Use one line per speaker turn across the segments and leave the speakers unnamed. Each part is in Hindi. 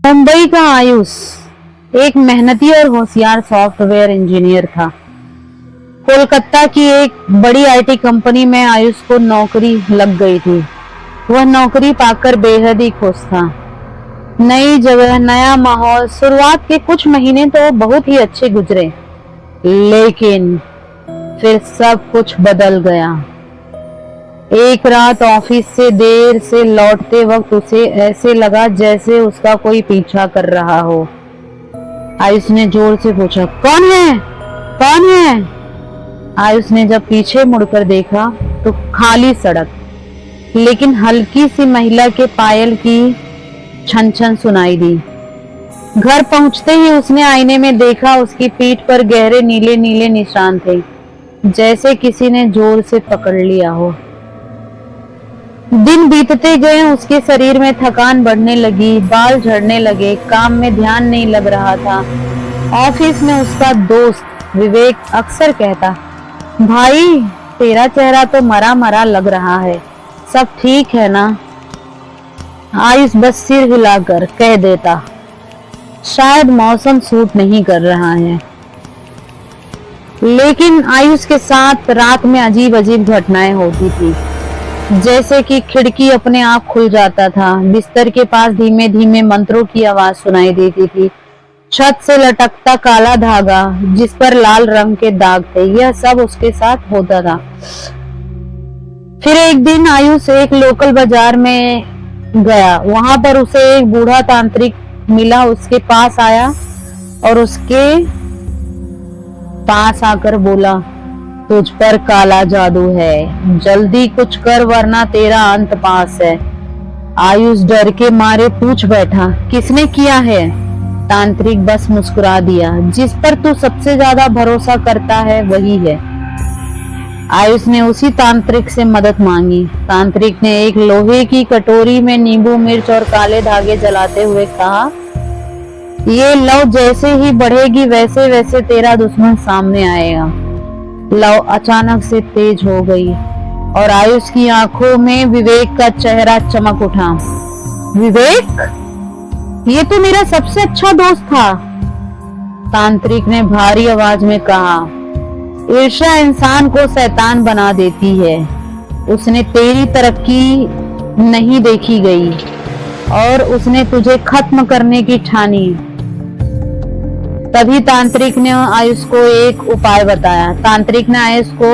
मुंबई का आयुष एक मेहनती और होशियार सॉफ्टवेयर इंजीनियर था। कोलकाता की एक बड़ी आईटी कंपनी में आयुष को नौकरी लग गई थी। वह नौकरी पाकर बेहद ही खुश था। नई जगह, नया माहौल। शुरुआत के कुछ महीने तो बहुत ही अच्छे गुजरे, लेकिन फिर सब कुछ बदल गया। एक रात ऑफिस से देर से लौटते वक्त उसे ऐसे लगा जैसे उसका कोई पीछा कर रहा हो। आयुष ने जोर से पूछा, कौन है, कौन है? आयुष ने जब पीछे मुड़कर देखा तो खाली सड़क, लेकिन हल्की सी महिला के पायल की छन छन सुनाई दी। घर पहुंचते ही उसने आईने में देखा, उसकी पीठ पर गहरे नीले नीले निशान थे, जैसे किसी ने जोर से पकड़ लिया हो। दिन बीतते गए, उसके शरीर में थकान बढ़ने लगी, बाल झड़ने लगे, काम में ध्यान नहीं लग रहा था। ऑफिस में उसका दोस्त विवेक अक्सर कहता, भाई तेरा चेहरा तो मरा मरा लग रहा है, सब ठीक है ना? आयुष बस सिर हिलाकर कह देता, शायद मौसम सूट नहीं कर रहा है। लेकिन आयुष के साथ रात में अजीब अजीब घटनाएं होती थी, जैसे कि खिड़की अपने आप खुल जाता था, बिस्तर के पास धीमे धीमे मंत्रों की आवाज सुनाई देती थी, छत से लटकता काला धागा जिस पर लाल रंग के दाग थे, यह सब उसके साथ होता था। फिर एक दिन आयुष एक लोकल बाजार में गया। वहां पर उसे एक बूढ़ा तांत्रिक मिला। उसके पास आया और उसके पास आकर बोला, तुझ पर काला जादू है, जल्दी कुछ कर वरना तेरा अंत पास है। आयुष डर के मारे पूछ बैठा, किसने किया है? तांत्रिक बस मुस्कुरा दिया, जिस पर तू सबसे ज्यादा भरोसा करता है वही है। आयुष ने उसी तांत्रिक से मदद मांगी। तांत्रिक ने एक लोहे की कटोरी में नींबू, मिर्च और काले धागे जलाते हुए कहा, ये लौ जैसे ही बढ़ेगी वैसे वैसे तेरा दुश्मन सामने आएगा। लौ अचानक से तेज हो गई और आयुष की आंखों में विवेक का चेहरा चमक उठा। विवेक, ये तो मेरा सबसे अच्छा दोस्त था, तांत्रिक ने भारी आवाज में कहा। ईर्ष्या इंसान को शैतान बना देती है। उसने तेरी तरक्की नहीं देखी गई और उसने तुझे खत्म करने की ठानी। तभी तांत्रिक ने आयुष को एक उपाय बताया। तांत्रिक ने आयुष को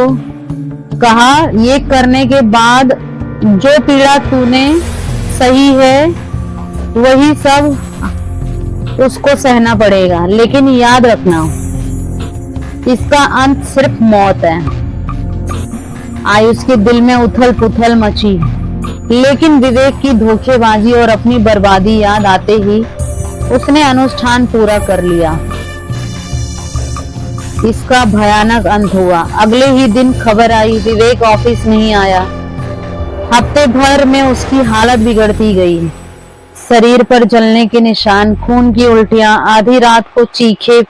कहा, ये करने के बाद जो पीड़ा तूने सही है वही सब उसको सहना पड़ेगा, लेकिन याद रखना इसका अंत सिर्फ मौत है। आयुष के दिल में उथल पुथल मची, लेकिन विवेक की धोखेबाजी और अपनी बर्बादी याद आते ही उसने अनुष्ठान पूरा कर लिया। इसका भयानक अंत हुआ। अगले ही दिन खबर आई, विवेक ऑफिस नहीं आया। हफ्ते भर में उसकी हालत बिगड़ती गई। शरीर पर जलने के निशान, खून की उल्टियां, आधी रात को चीखें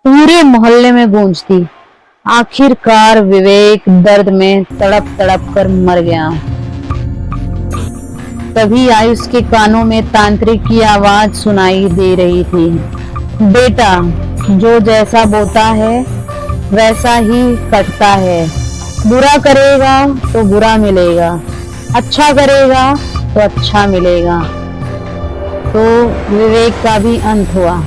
पूरे मोहल्ले में गूंजती। आखिरकार विवेक दर्द में तड़प तड़प कर मर गया। तभी आयुष के कानों में तांत्रिक की आवाज सुनाई दे रही थी, बेटा, जो जैसा बोता है वैसा ही कटता है। बुरा करेगा तो बुरा मिलेगा, अच्छा करेगा तो अच्छा मिलेगा। तो विवेक का भी अंत हुआ।